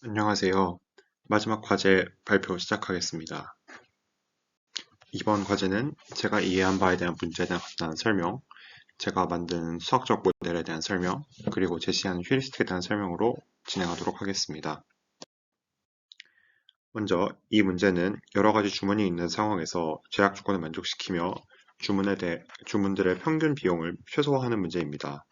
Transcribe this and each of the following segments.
안녕하세요. 마지막 과제 발표 시작하겠습니다. 이번 과제는 제가 이해한 바에 대한 문제에 대한 간단한 설명, 제가 만든 수학적 모델에 대한 설명, 그리고 제시한 휴리스틱에 대한 설명으로 진행하도록 하겠습니다. 먼저 이 문제는 여러 가지 주문이 있는 상황에서 제약 조건을 만족시키며 주문들의 평균 비용을 최소화하는 문제입니다.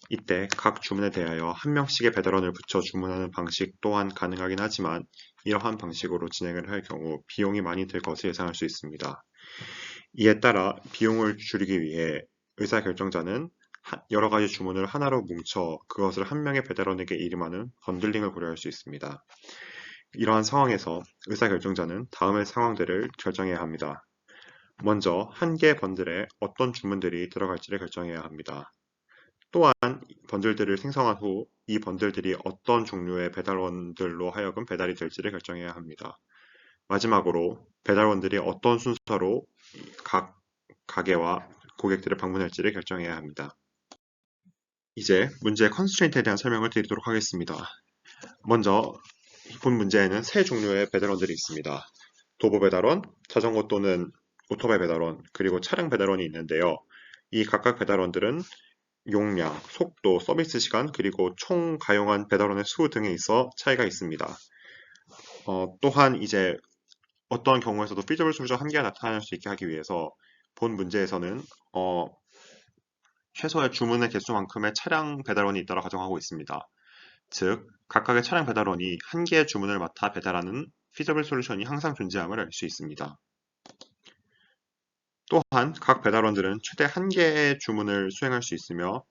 이때 각 주문에 대하여 한 명씩의 배달원을 붙여 주문하는 방식 또한 가능하긴 하지만 이러한 방식으로 진행을 할 경우 비용이 많이 들 것을 예상할 수 있습니다. 이에 따라 비용을 줄이기 위해 의사결정자는 여러 가지 주문을 하나로 뭉쳐 그것을 한 명의 배달원에게 이름하는 번들링을 고려할 수 있습니다. 이러한 상황에서 의사결정자는 다음의 상황들을 결정해야 합니다. 먼저 한 개의 번들에 어떤 주문들이 들어갈지를 결정해야 합니다. 또한 번들들을 생성한 후 이 번들들이 어떤 종류의 배달원들로 하여금 배달이 될지를 결정해야 합니다. 마지막으로 배달원들이 어떤 순서로 각 가게와 고객들을 방문할지를 결정해야 합니다. 이제 문제의 컨스트레인트에 대한 설명을 드리도록 하겠습니다. 먼저 본 문제에는 세 종류의 배달원들이 있습니다. 도보 배달원, 자전거 또는 오토바이 배달원, 그리고 차량 배달원이 있는데요. 이 각각 배달원들은 용량, 속도, 서비스 시간, 그리고 총 가용한 배달원의 수 등에 있어 차이가 있습니다. 또한 이제 어떤 경우에서도 feasible solution 한계가 나타날 수 있게 하기 위해서 본 문제에서는 최소의 주문의 개수만큼의 차량 배달원이 있다고 가정하고 있습니다. 즉, 각각의 차량 배달원이 한 개의 주문을 맡아 배달하는 feasible solution이 항상 존재함을 알 수 있습니다. 또한 각 배달원들은 최대 한 개의 주문을 수행할 수 있으며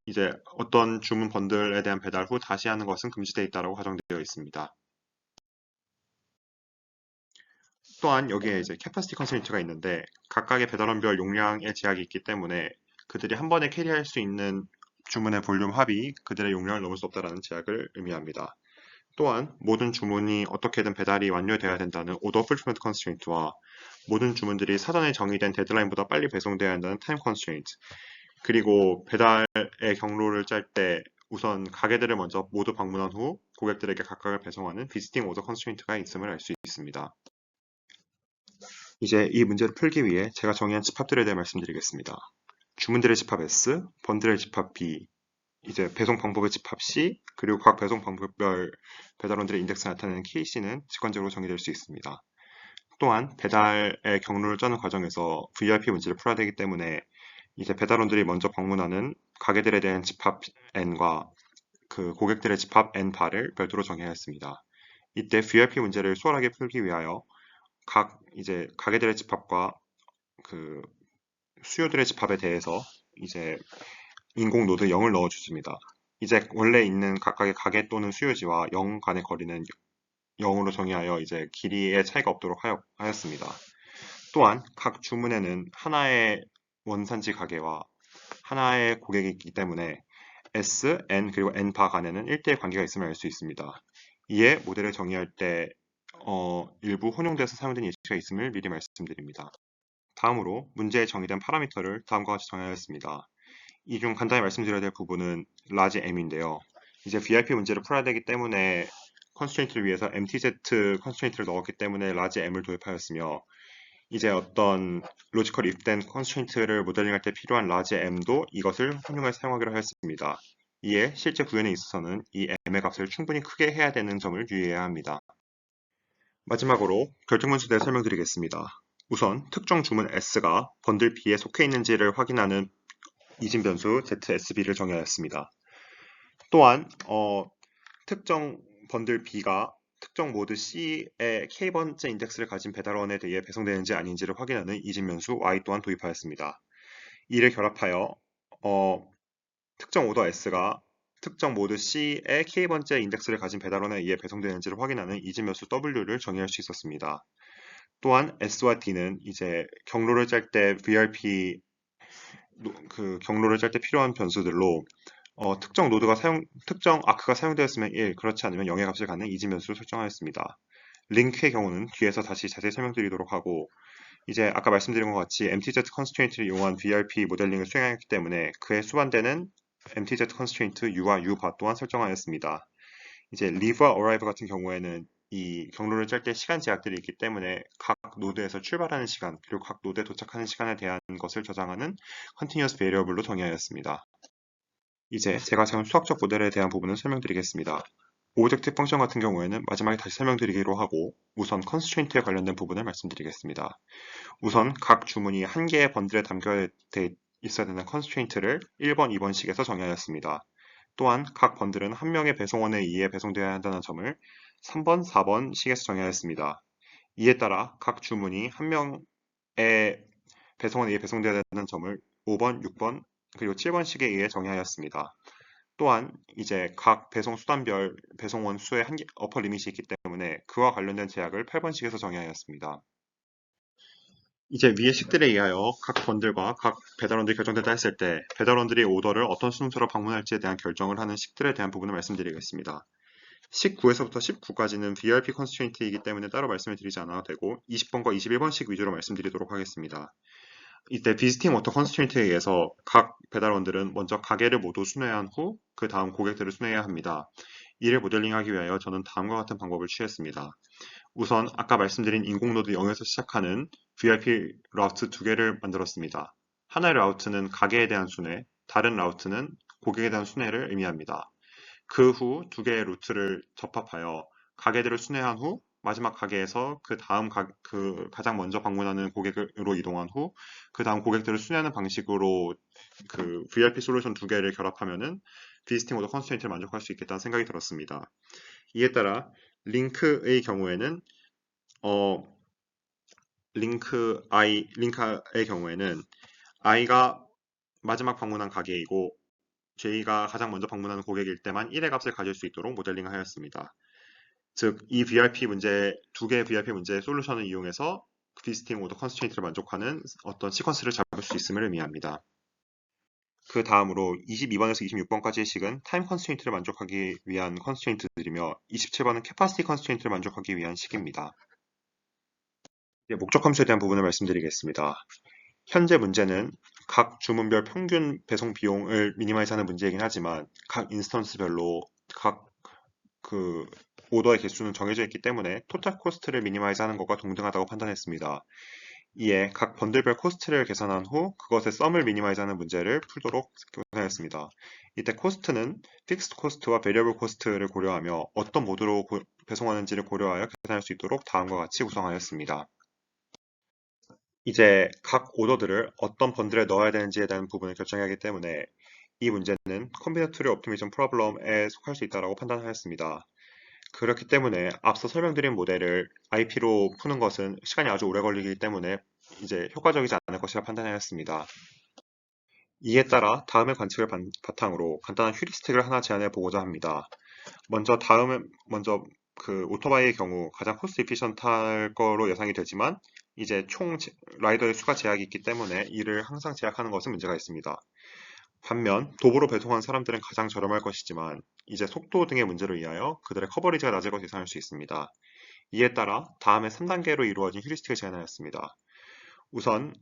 이제 어떤 주문 번들에 대한 배달 후 다시 하는 것은 금지되어 있다고 가정되어 있습니다. 또한 여기에 이제 캐파시티 컨스트레인트가 있는데 각각의 배달원별 용량의 제약이 있기 때문에 그들이 한 번에 캐리할 수 있는 주문의 볼륨 합이 그들의 용량을 넘을 수 없다는 제약을 의미합니다. 또한 모든 주문이 어떻게든 배달이 완료되어야 된다는 오더 풀피먼트 컨스트레인트와 모든 주문들이 사전에 정의된 데드라인보다 빨리 배송되어야 한다는 타임 컨스트레인트, 그리고 배달의 경로를 짤 때 우선 가게들을 먼저 모두 방문한 후 고객들에게 각각을 배송하는 비스팅 오더 컨스트레인트가 있음을 알 수 있습니다. 이제 이 문제를 풀기 위해 제가 정의한 집합들에 대해 말씀드리겠습니다. 주문들의 집합 S, 번들의 집합 B, 이제 배송 방법의 집합 C, 그리고 각 배송 방법별 배달원들의 인덱스가 나타내는 KC는 직관적으로 정의될 수 있습니다. 또한 배달의 경로를 짜는 과정에서 VIP 문제를 풀어야 되기 때문에 이제 배달원들이 먼저 방문하는 가게들에 대한 집합 N과 그 고객들의 집합 N바를 별도로 정해야 했습니다. 이때 VIP 문제를 수월하게 풀기 위하여 각 이제 가게들의 집합과 그 수요들의 집합에 대해서 이제 인공 노드 0을 넣어주습니다. 이제 원래 있는 각각의 가게 또는 수요지와 0 간의 거리는 0으로 정의하여 이제 길이의 차이가 없도록 하였습니다. 또한 각 주문에는 하나의 원산지 가게와 하나의 고객이 있기 때문에 S, N 그리고 N바 간에는 1대1 관계가 있음을 알 수 있습니다. 이에 모델을 정의할 때 일부 혼용돼서 사용된 예시가 있음을 미리 말씀드립니다. 다음으로 문제에 정의된 파라미터를 다음과 같이 정하였습니다. 이 중 간단히 말씀드려야 될 부분은 large m인데요. 이제 VIP 문제를 풀어야 되기 때문에 컨스트레인트를 위해서 mtz 컨스트레인트를 넣었기 때문에 large m을 도입하였으며 이제 어떤 로지컬 if된 컨스트레인트를 모델링할 때 필요한 large m도 이것을 혼용해서 사용하기로 하였습니다. 이에 실제 구현에 있어서는 이 m의 값을 충분히 크게 해야 되는 점을 유의해야 합니다. 마지막으로 결정문제에 대해 설명드리겠습니다. 우선 특정 주문 S가 번들 B에 속해 있는지를 확인하는 이진 변수 ZSB를 정의하였습니다. 또한 특정 번들 B가 특정 모드 C의 K번째 인덱스를 가진 배달원에 대해 배송되는지 아닌지를 확인하는 이진 변수 Y 또한 도입하였습니다. 이를 결합하여 특정 오더 S가 특정 모드 C의 K번째 인덱스를 가진 배달원에 의해 배송되는지를 확인하는 이진 변수 W를 정의할 수 있었습니다. 또한 S와 D는 이제 경로를 짤 때 VRP 경로를 짤 때 필요한 변수들로 특정 아크가 사용되었으면 1, 그렇지 않으면 0의 값을 갖는 이진 변수를 설정하였습니다. 링크의 경우는 뒤에서 다시 자세히 설명드리도록 하고 이제 아까 말씀드린 것 같이 mtz 컨스트레인트를 이용한 VRP 모델링을 수행하였기 때문에 그에 수반되는 mtz 컨스트레인트 u와 u바 또한 설정하였습니다. 이제 leave와 arrive 같은 경우에는 이 경로를 짤 때 시간 제약들이 있기 때문에 각 노드에서 출발하는 시간, 그리고 각 노드에 도착하는 시간에 대한 것을 저장하는 continuous variable로 정의하였습니다. 이제 제가 세운 수학적 모델에 대한 부분을 설명드리겠습니다. 오브젝트 펑션 같은 경우에는 마지막에 다시 설명드리기로 하고 우선 constraint에 관련된 부분을 말씀드리겠습니다. 우선 각 주문이 한 개의 번들에 담겨 있어야 되는 constraint를 1번, 2번식에서 정의하였습니다. 또한 각 번들은 한 명의 배송원에 의해 배송되어야 한다는 점을 3번, 4번식에서 정의하였습니다. 이에 따라 각 주문이 한 명의 배송원에 의해 배송되어야 한다는 점을 5번, 6번, 그리고 7번식에 의해 정의하였습니다. 또한 이제 각 배송 수단별 배송원 수의 어퍼 리밋이 있기 때문에 그와 관련된 제약을 8번식에서 정의하였습니다. 이제 위의 식들에 의하여 각 번들과 각 배달원들이 결정된다 했을 때 배달원들이 오더를 어떤 순서로 방문할지에 대한 결정을 하는 식들에 대한 부분을 말씀드리겠습니다. 식 9에서부터 19까지는 VRP 컨스트레인트이기 때문에 따로 말씀을 드리지 않아도 되고 20번과 21번식 위주로 말씀드리도록 하겠습니다. 이때 비지팅 워터 컨스트레인트에 의해서 각 배달원들은 먼저 가게를 모두 순회한 후 그 다음 고객들을 순회해야 합니다. 이를 모델링하기 위하여 저는 다음과 같은 방법을 취했습니다. 우선 아까 말씀드린 인공노드 0에서 시작하는 VIP 라우트 두 개를 만들었습니다. 하나의 라우트는 가게에 대한 순회, 다른 라우트는 고객에 대한 순회를 의미합니다. 그 후 두 개의 루트를 접합하여 가게들을 순회한 후 마지막 가게에서 그 다음 가장 먼저 방문하는 고객으로 이동한 후 그 다음 고객들을 순회하는 방식으로 그 VIP 솔루션 두 개를 결합하면은 비스팅 오더 컨스트레인트를 만족할 수 있겠다는 생각이 들었습니다. 이에 따라 링크의 경우에는 링크의 경우에는 i가 마지막 방문한 가게이고 j가 가장 먼저 방문하는 고객일 때만 1의 값을 가질 수 있도록 모델링을 하였습니다. 즉, 이 두 개의 VIP 문제의 솔루션을 이용해서 비스팅 오더 컨스트레인트를 만족하는 어떤 시퀀스를 잡을 수 있음을 의미합니다. 그 다음으로 22번에서 26번까지의 식은 타임 컨스트레인트를 만족하기 위한 컨스트레인트들이며 27번은 캐파시티 컨스트레인트를 만족하기 위한 식입니다. 목적 함수에 대한 부분을 말씀드리겠습니다. 현재 문제는 각 주문별 평균 배송 비용을 미니마이즈하는 문제이긴 하지만 각 인스턴스별로 각 오더의 개수는 정해져 있기 때문에 토탈 코스트를 미니마이즈하는 것과 동등하다고 판단했습니다. 이에 각 번들별 코스트를 계산한 후 그것의 썸을 미니마이즈하는 문제를 풀도록 구상했습니다. 이때 코스트는 픽스드 코스트와 베리어블 코스트를 고려하며 어떤 모드로 배송하는지를 고려하여 계산할 수 있도록 다음과 같이 구성하였습니다. 이제 각 오더들을 어떤 번들에 넣어야 되는지에 대한 부분을 결정해야 하기 때문에 이 문제는 컴비너토리 옵티미즘 프로블럼에 속할 수 있다고 판단하였습니다. 그렇기 때문에 앞서 설명드린 모델을 IP로 푸는 것은 시간이 아주 오래 걸리기 때문에 이제 효과적이지 않을 것이라 판단하였습니다. 이에 따라 다음의 관측을 바탕으로 간단한 휴리스틱을 하나 제안해 보고자 합니다. 먼저 그 오토바이의 경우 가장 코스트 이피션트할 거로 예상이 되지만 이제 총 라이더의 수가 제약이 있기 때문에 이를 항상 제약하는 것은 문제가 있습니다. 반면 도보로 배송한 사람들은 가장 저렴할 것이지만 이제 속도 등의 문제로 인하여 그들의 커버리지가 낮을 것을 예상할 수 있습니다. 이에 따라 다음에 3단계로 이루어진 휴리스틱을 제안하였습니다. 우선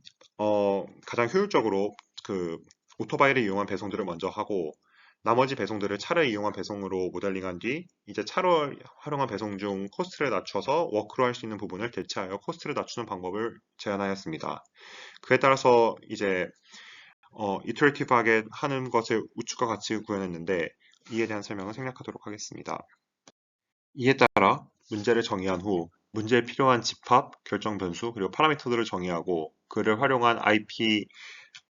가장 효율적으로 그 오토바이를 이용한 배송들을 먼저 하고 나머지 배송들을 차를 이용한 배송으로 모델링한 뒤 이제 차를 활용한 배송 중 코스트를 낮춰서 워크로 할 수 있는 부분을 대체하여 코스트를 낮추는 방법을 제안하였습니다. 그에 따라서 이제 이터레이티브하게 하는 것을 우측과 같이 구현했는데 이에 대한 설명을 생략하도록 하겠습니다. 이에 따라 문제를 정의한 후 문제에 필요한 집합, 결정 변수, 그리고 파라미터들을 정의하고 그를 활용한 IP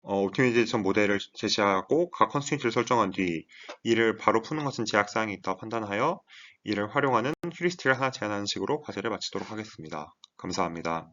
옵티미제이션 모델을 제시하고 각 컨스트레인트를 설정한 뒤 이를 바로 푸는 것은 제약사항이 있다고 판단하여 이를 활용하는 휴리스틱을 하나 제안하는 식으로 과제를 마치도록 하겠습니다. 감사합니다.